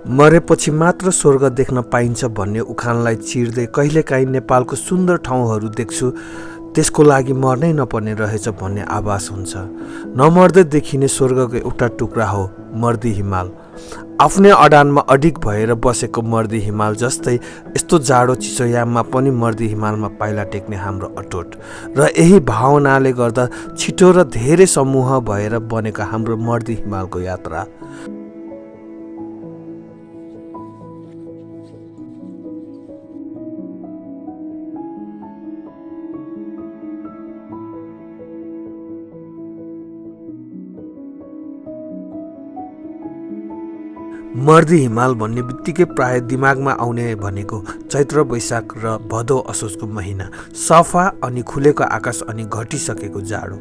मरेपछि मात्र स्वर्ग देख्न पाइन्छ भन्ने उखानलाई चिर्दै कहिलेकाहीँ नेपालको सुन्दर ठाउँहरू देख्छु, त्यसको लागि मर्नै नपर्ने रहेछ भन्ने आभास हुन्छ। नमर्दै देखिने स्वर्गको एउटा टुक्रा हो मर्दी हिमाल। आफ्नै अडानमा अडिग भएर बसेको मर्दी हिमाल जस्तै यस्तो जाडो चिसोयाममा पनि मर्दी हिमालमा पाइला टेक्ने हाम्रो अटोट र यही भावनाले गर्दा छिटो र धेरै समूह भएर बनेको हाम्रो मर्दी हिमालको यात्रा। मर्दी हिमाल भन्ने बित्तिकै प्राय दिमागमा आउने भनेको चैत्र वैशाख र भदौ असोजको महिना, सफा अनि खुलेको आकाश अनि घटिसकेको जाडो।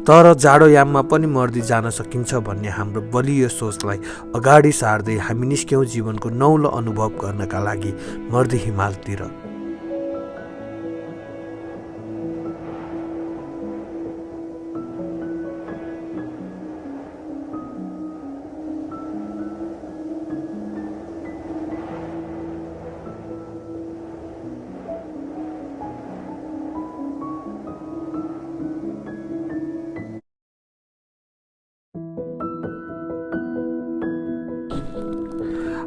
तर जाडोयाममा पनि मर्दी जान सकिन्छ भन्ने हाम्रो बलियो सोचलाई अगाडि सार्दै हामी निस्क्यौँ जीवनको नौलो अनुभव गर्नका लागि मर्दी हिमालतिर।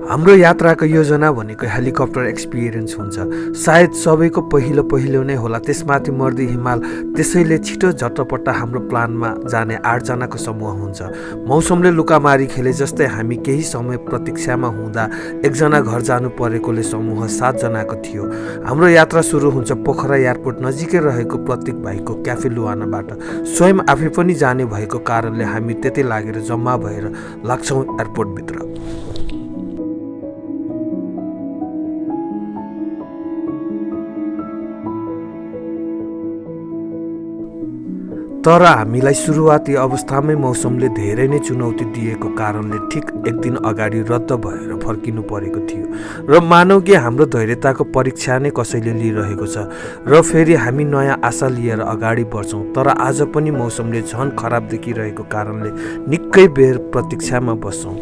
हाम्रो यात्राको योजना भनेको हेलिकप्टर एक्सपिरियन्स हुन्छ। सायद सबैको पहिलो नै होला। त्यसमाथि मर्दी हिमाल, त्यसैले छिटो झट्टपट्ट हाम्रो प्लानमा जाने 8 जनाको समूह हुन्छ। मौसमले लुकामारी खेले जस्तै हामी केही समय प्रतीक्षामा हुँदा एकजना घर जानु परेकोले समूह 7 जनाको थियो। हाम्रो यात्रा सुरु हुन्छ पोखरा एयरपोर्ट नजिकै रहेको प्रतीक भाइको क्याफे लुवानाबाट। स्वयं आफै पनि जाने भएको कारणले हामी त्यतै लागेर जम्मा भएर लाग्छौँ एयरपोर्टभित्र। तर हामीलाई सुरुवाती अवस्थामै मौसमले धेरै नै चुनौती दिएको कारणले ठिक एक दिन अगाडि रद्द भएर फर्किनु परेको थियो र मानौ कि हाम्रो धैर्यताको परीक्षा नै कसैले लिइरहेको छ र फेरि हामी नयाँ आशा लिएर अगाडि बढ्छौँ। तर आज पनि मौसमले झन खराब देखिरहेको कारणले निकै बेर प्रतीक्षामा बस्छौँ।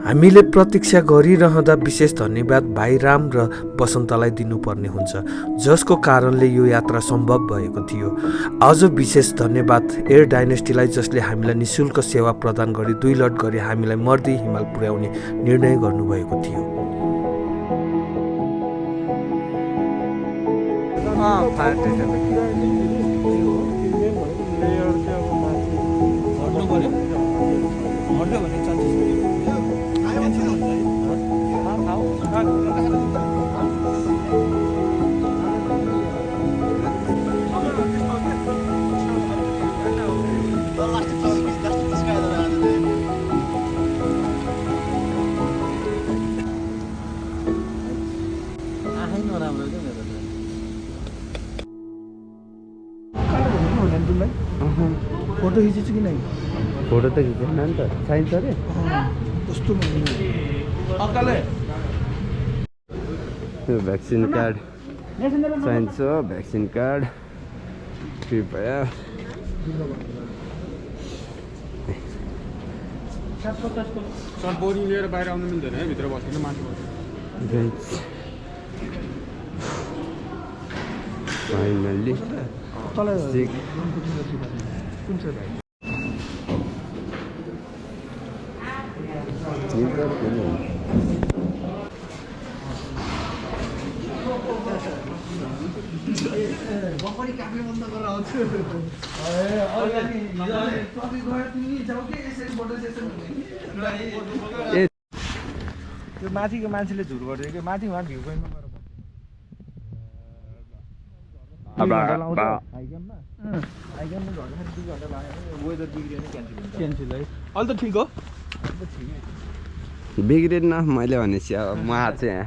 हामीले प्रतीक्षा गरिरहँदा विशेष धन्यवाद भाइ राम र बसन्तलाई दिनुपर्ने हुन्छ, जसको कारणले यो यात्रा सम्भव भएको थियो। अझ विशेष धन्यवाद एयर डाइनेस्टीलाई, जसले हामीलाई निशुल्क सेवा प्रदान गरी 2 लट गरी हामीलाई मर्दी हिमाल पुर्याउने निर्णय गर्नुभएको थियो। फोटो खिचेछु कि नहीं? फोटो त खिचेन नि त, चाहिन्छ अरे कस्तो भ्याक्सिन कार्ड चाहिन्छ, भ्याक्सिन कार्ड कृपया। सर बोर्डिङ लिएर बाहिर आउनु मिल्दैन है, भित्र बस्नु मान्छे फाइनल्ली त्यो माथिको मान्छेले झुट गर्दै कि माथि उहाँ भ्यू पोइन्टमा गएर हाइक्याम्पमा झर्दाखेरि 2 घन्टा लाग्यो। वेदर बिग्रियो भने क्यान्सिल है। अहिले त ठिक हो, बिग्रेन मैले भनेपछि अब म आएको छु यहाँ।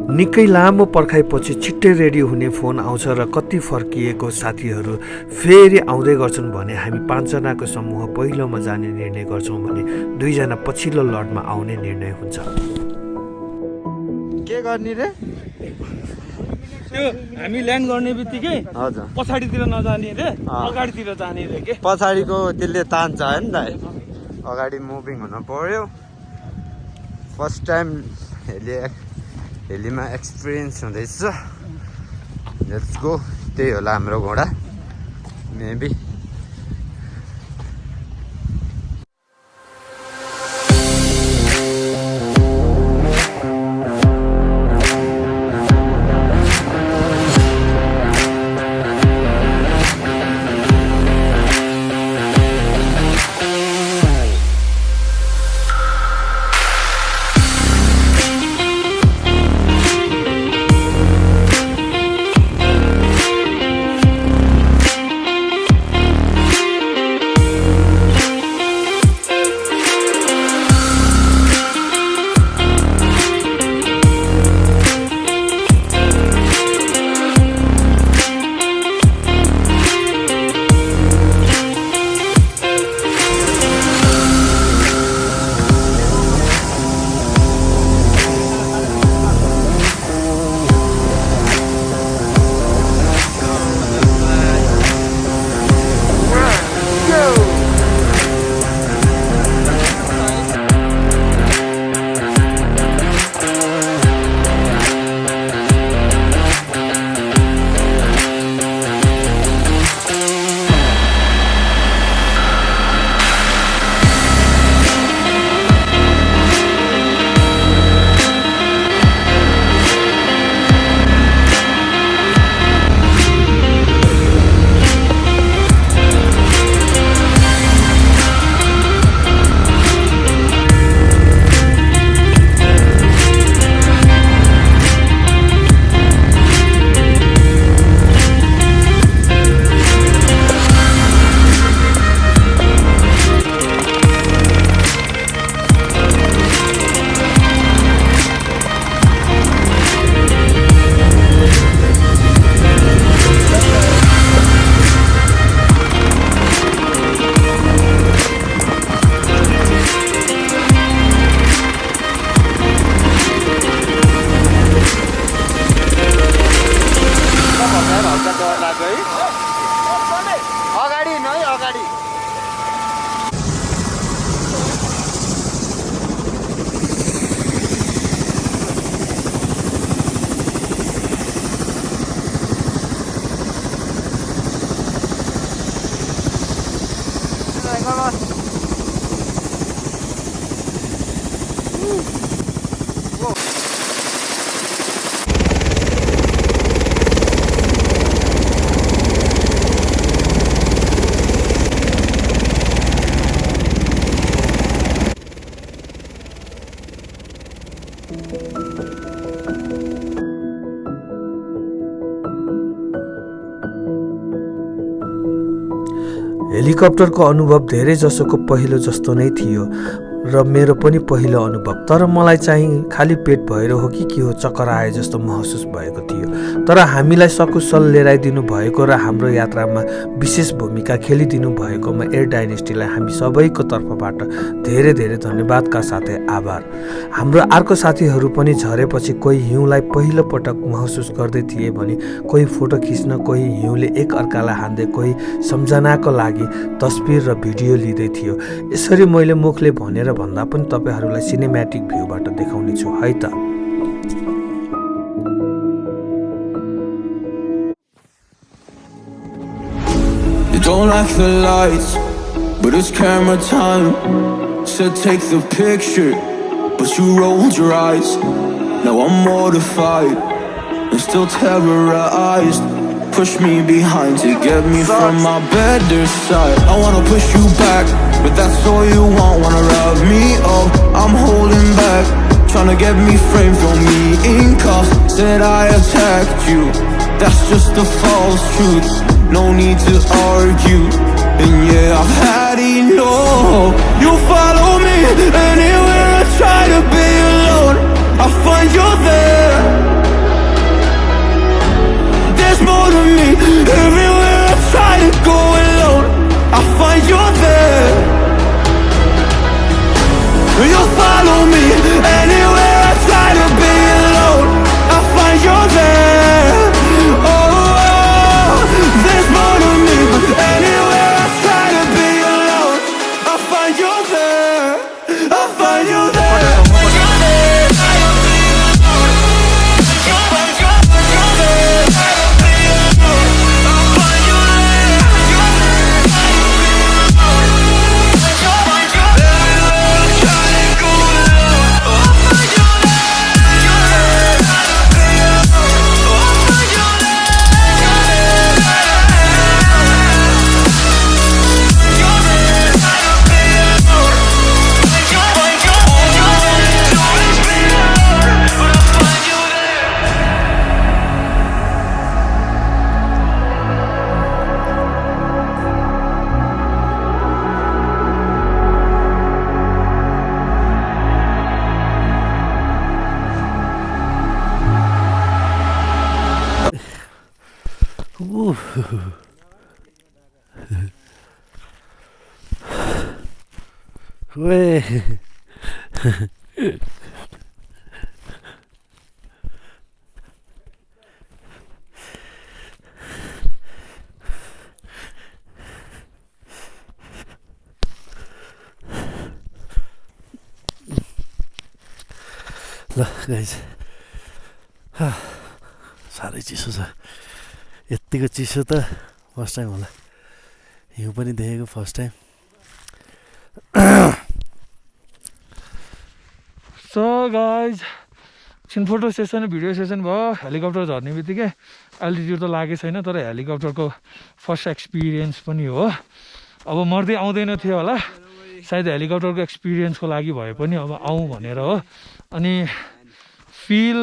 निकै लामो पर्खाइपछि छिट्टै रेडी हुने फोन आउँछ र कति फर्किएको साथीहरू फेरि आउँदै गर्छन् भने हामी 5 जनाको समूह पहिलोमा जाने निर्णय गर्छौँ भने 2 जना पछिल्लो लडमा आउने निर्णय हुन्छ। के गर्ने रे? त्यो हामी ल्यान्ड गर्ने बित्तिकै हजुर पछाडितिर नजाने रे, अगाडितिर जाने रे के। पछाडिको त्यसले तान्छ हैन त, अगाडि मुभिङ हुन पर्यो। फर्स्ट टाइम हेलीमा एक्सपिरियन्स हुँदैछ। Let's go. त्यही होला हाम्रो घोडा मेबी। हेलिकप्टरको अनुभव धेरै जसोको पहिलो जस्तो नै थियो र मेरो पनि पहिलो अनुभव। तर मलाई चाहिँ खाली पेट भएर हो कि के हो चक्कर आए जस्तो महसुस भएको थियो। तर हामीलाई सकुशल लिएर भएको र हाम्रो यात्रामा विशेष भूमिका खेलिदिनु भएकोमा एयर डाइनेस्टीलाई हामी सबैको तर्फबाट धेरै धेरै धन्यवादका साथै आभार। हाम्रो अर्को साथीहरू पनि झरेपछि कोही हिउँलाई पहिलो पटक महसुस गर्दै थिए भने कोही फोटो खिच्न, कोही हिउँले एक अर्कालाई हान्दै, कोही सम्झनाको लागि तस्बिर र भिडियो लिँदै थियो। यसरी मैले मुखले भनेर भन्दा पनि तपाईहरुलाई सिनेम्याटिक भ्यूबाट देखाउने छु है त। You don't like the lights, but it's camera time. Said take the picture, but you rolled your eyes. Now I'm mortified and still terrorized. Push me behind to get me from my better side. I wanna push you back, but that's all you want. Wanna rub me up, I'm holding back. Tryna get me framed, throw me in cuffs. Said I attacked you, that's just a false truth. No need to argue, and yeah, I've had enough. You follow me anywhere I try to be alone. I find you there. Way ल guys साह्रै चिसो छ यत्तिको चिसो त first time होला हिउँ पनि देखेको फर्स्ट टाइम सो गाइज एकछिन फोटो सेसन भिडियो सेसन भयो हेलिकप्टर झर्ने बित्तिकै एल्टिट्युड त लागेको छैन तर हेलिकप्टरको फर्स्ट एक्सपिरियन्स पनि हो अब मर्दै आउँदैन थियो होला सायद हेलिकप्टरको एक्सपिरियन्सको लागि भए पनि अब आउँ भनेर हो अनि फिल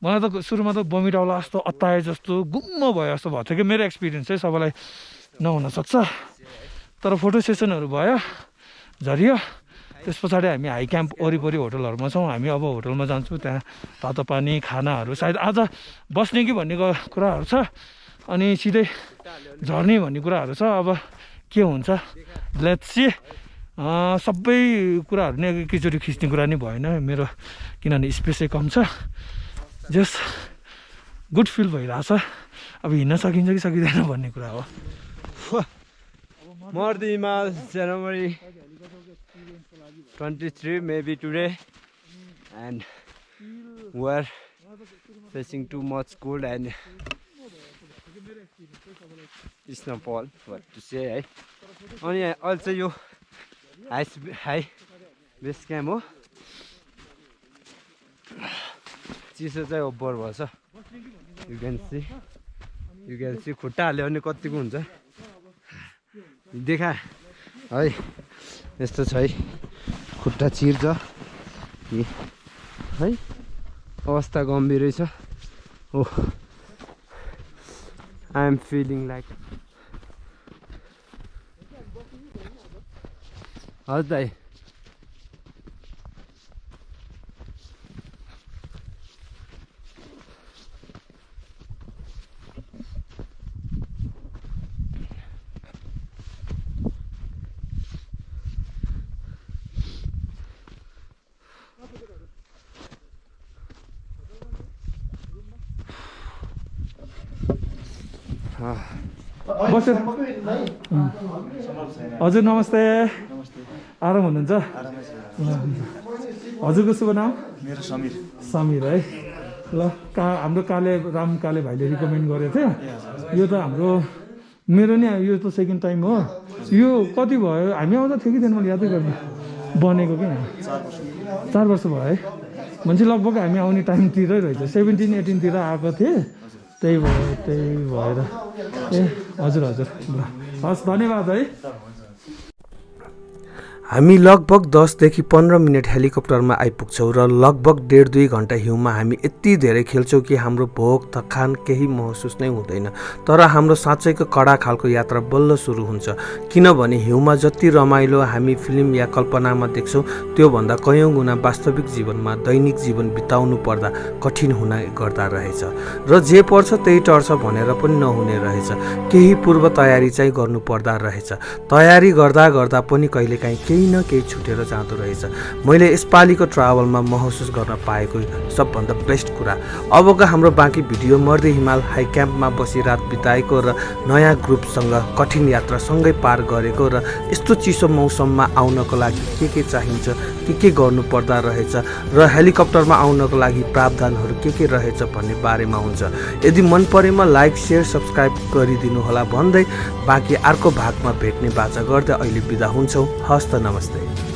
मलाई त सुरुमा त बमिट आउला जस्तो अत्ताए जस्तो गुम्म भयो जस्तो भएको थियो कि मेरो एक्सपिरियन्स चाहिँ सबैलाई नहुनसक्छ तर फोटो सेसनहरू भयो झरियो त्यस पछाडि हामी हाई क्याम्प वरिपरि होटलहरूमा छौँ हामी अब होटलमा जान्छौँ त्यहाँ तातो पानी खानाहरू सायद आज बस्ने कि भन्ने कुराहरू छ अनि सिधै झर्ने भन्ने कुराहरू छ अब के हुन्छ लेट्स सी सबै कुराहरू नै एकैचोटि खिच्ने कुरा नै भएन मेरो किनभने स्पेसै कम छ जस्ट गुड फिल भइरहेछ अब हिँड्न सकिन्छ कि सकिँदैन भन्ने कुरा हो MARDI हिमाल January 23 maybe today and we're facing too much cold and snowfall what to say है अनि also यो high base camp हो चिसो चाहिँ ओभर भएछ यु क्यान सी खुट्टा हाल्यो भने कतिको हुन्छ देखा है यस्तो छ है खुट्टा चिर्छ है अवस्था गम्भीरै छ ओ आई एम फिलिङ लाइक हजुर दाइ बस्यो हजुर नमस्ते आराम हुनुहुन्छ हजुरको शुभ नाम मेरो समीर समीर है ल हाम्रो राम काले भाइले रिकमेन्ड गरेको थियो यो त हाम्रो मेरो नि यो त सेकेन्ड टाइम हो यो कति भयो हामी आउँदा थियो कि थिएन मैले यादै गर्ने बनेको क्या 4 वर्ष भयो है भन्छ लगभग हामी आउने टाइमतिरै रहेछ 17-18 तिर आएको थिएँ त्यही भएर ए हजुर ल हस् धन्यवाद है हामी लगभग 10 देखि 15 मिनट हेलिकप्टरमा आइपुग्छौँ र लगभग 1.5-2 घन्टा हिउँमा हामी यति धेरै खेल्छौँ कि हाम्रो भोक थकान केही महसुस नै हुँदैन तर हाम्रो साँच्चैको कडा खालको यात्रा बल्ल सुरु हुन्छ किनभने हिउँमा जति रमाइलो हामी फिल्म या कल्पनामा देख्छौँ त्योभन्दा कयौँ गुणा वास्तविक जीवनमा दैनिक जीवन बिताउनु पर्दा कठिन हुन गर्दा रहेछ र जे पर्छ त्यही टर्छ भनेर पनि नहुने रहेछ केही पूर्व तयारी चाहिँ गर्नु पर्दा रहेछ तयारी गर्दा पनि कहिलेकाहीँ केही न केही छुटेर जाँदो रहेछ मैले यसपालिको ट्राभलमा महसुस गर्न पाएको सबभन्दा बेस्ट कुरा अबको हाम्रो बाँकी भिडियो मर्दी हिमाल हाई क्याम्पमा बसी रात बिताएको र नयाँ ग्रुपसँग कठिन यात्रा सँगै पार गरेको र यस्तो चिसो मौसममा आउनको लागि के चाहिन्छ के गर्नु पर्दा रहेछ र हेलिकप्टरमा आउनको लागि प्रावधानहरू के रहेछ भन्ने बारेमा हुन्छ यदि मन परेमा लाइक शेयर सब्स्क्राइब गरिदिनु होला भन्दै बाँकी अर्को भागमा भेट्ने बाचा गर्दै अहिले बिदा हुन्छौँ हस्त नमस्ते